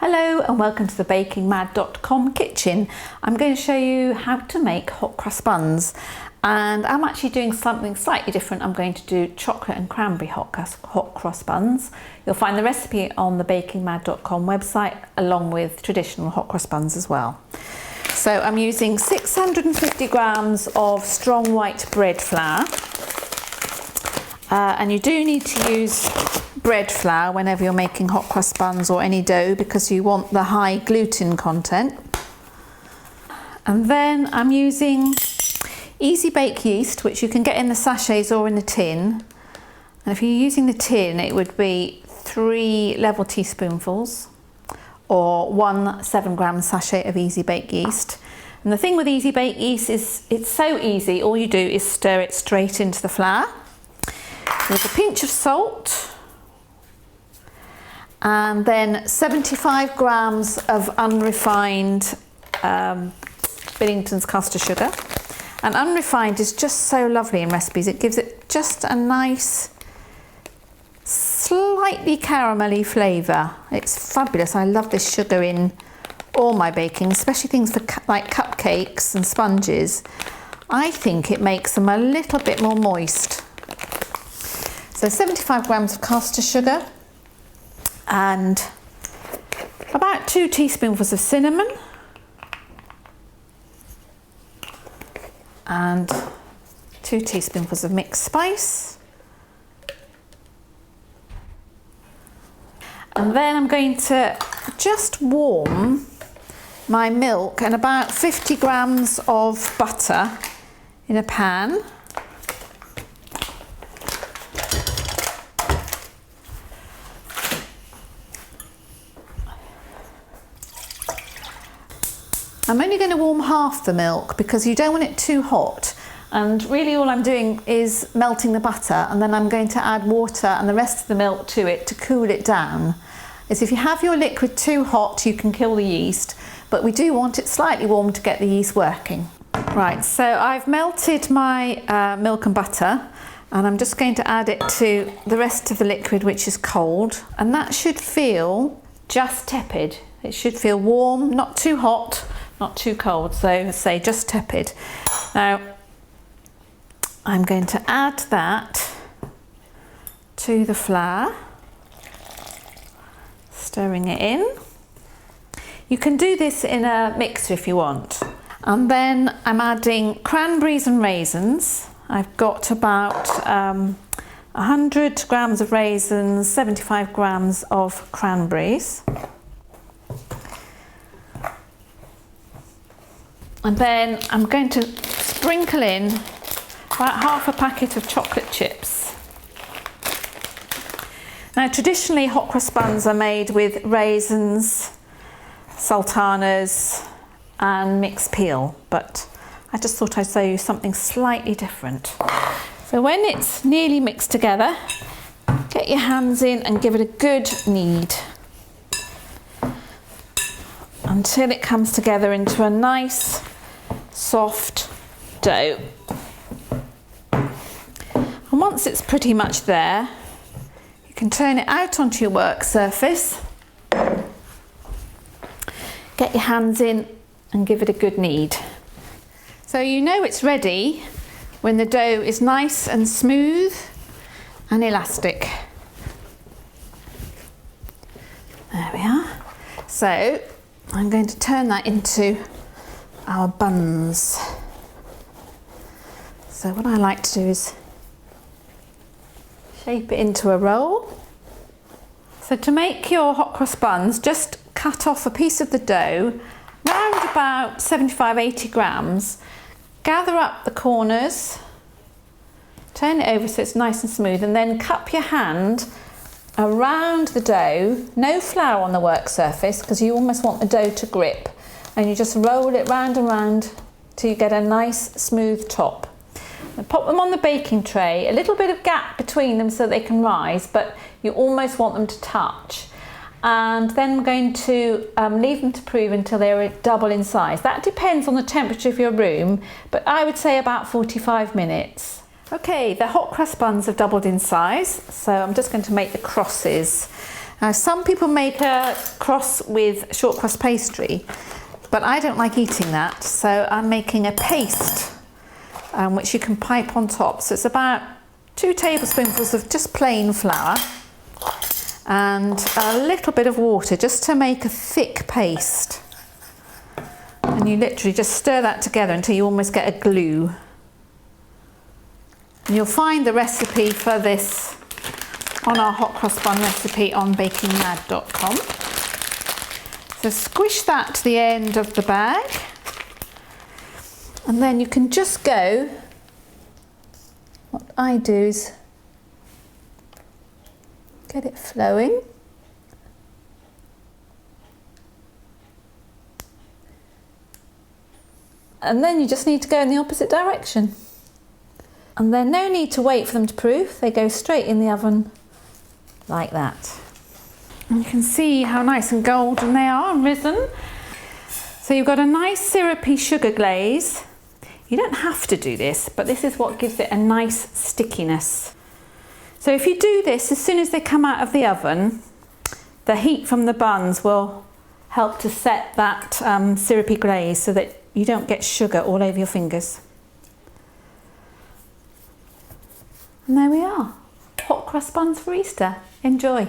Hello and welcome to the bakingmad.com kitchen. I'm going to show you how to make hot cross buns, and I'm actually doing something slightly different. I'm going to do chocolate and cranberry hot cross buns. You'll find the recipe on the bakingmad.com website along with traditional hot cross buns as well. So I'm using 650 grams of strong white bread flour, and you do need to use bread flour whenever you're making hot cross buns or any dough because you want the high gluten content. And then I'm using easy bake yeast, which you can get in the sachets or in the tin. And if you're using the tin, it would be 3 level teaspoonfuls or 1 7-gram sachet of easy bake yeast. And the thing with easy bake yeast is it's so easy. All you do is stir it straight into the flour with a pinch of salt, and then 75 grams of unrefined Billington's custard sugar. And unrefined is just so lovely in recipes. It gives it just a nice, slightly caramelly flavour. It's fabulous. I love this sugar in all my baking, especially things for like cupcakes and sponges. I think it makes them a little bit more moist. So 75 grams of caster sugar, and about 2 teaspoonfuls of cinnamon, and 2 teaspoonfuls of mixed spice. And then I'm going to just warm my milk and about 50 grams of butter in a pan. I'm only going to warm half the milk because you don't want it too hot, and really all I'm doing is melting the butter, and then I'm going to add water and the rest of the milk to it to cool it down. As if you have your liquid too hot, you can kill the yeast, but we do want it slightly warm to get the yeast working. Right, so I've melted my milk and butter, and I'm just going to add it to the rest of the liquid, which is cold, and that should feel just tepid. It should feel warm, not too hot, not too cold, so say just tepid. Now I'm going to add that to the flour, stirring it in. You can do this in a mixer if you want. And then I'm adding cranberries and raisins. I've got about 100 grams of raisins, 75 grams of cranberries. And then I'm going to sprinkle in about half a packet of chocolate chips. Now traditionally hot cross buns are made with raisins, sultanas and mixed peel, but I just thought I'd show you something slightly different. So when it's nearly mixed together, get your hands in and give it a good knead until it comes together into a nice soft dough. And once it's pretty much there, you can turn it out onto your work surface, get your hands in and give it a good knead. So you know it's ready when the dough is nice and smooth and elastic. There we are. So I'm going to turn that into our buns. So what I like to do is shape it into a roll. So to make your hot cross buns, just cut off a piece of the dough, round about 75-80 grams, gather up the corners, turn it over so it's nice and smooth, and then cup your hand around the dough, no flour on the work surface because you almost want the dough to grip, and you just roll it round and round till you get a nice smooth top. And pop them on the baking tray, a little bit of gap between them so they can rise, but you almost want them to touch. And then I'm going to leave them to prove until they're double in size. That depends on the temperature of your room, but I would say about 45 minutes. Okay, the hot cross buns have doubled in size, so I'm just going to make the crosses. Now, some people make a cross with short crust pastry, but I don't like eating that, so I'm making a paste which you can pipe on top. So it's about 2 tablespoonfuls of just plain flour and a little bit of water just to make a thick paste. And you literally just stir that together until you almost get a glue. And you'll find the recipe for this on our hot cross bun recipe on bakingmad.com. So squish that to the end of the bag, and then you can just go, what I do is get it flowing. And then you just need to go in the opposite direction. And there's no need to wait for them to proof, they go straight in the oven like that. And you can see how nice and golden they are and risen. So you've got a nice syrupy sugar glaze. You don't have to do this, but this is what gives it a nice stickiness. So if you do this, as soon as they come out of the oven, the heat from the buns will help to set that syrupy glaze so that you don't get sugar all over your fingers. And there we are, hot crust buns for Easter. Enjoy.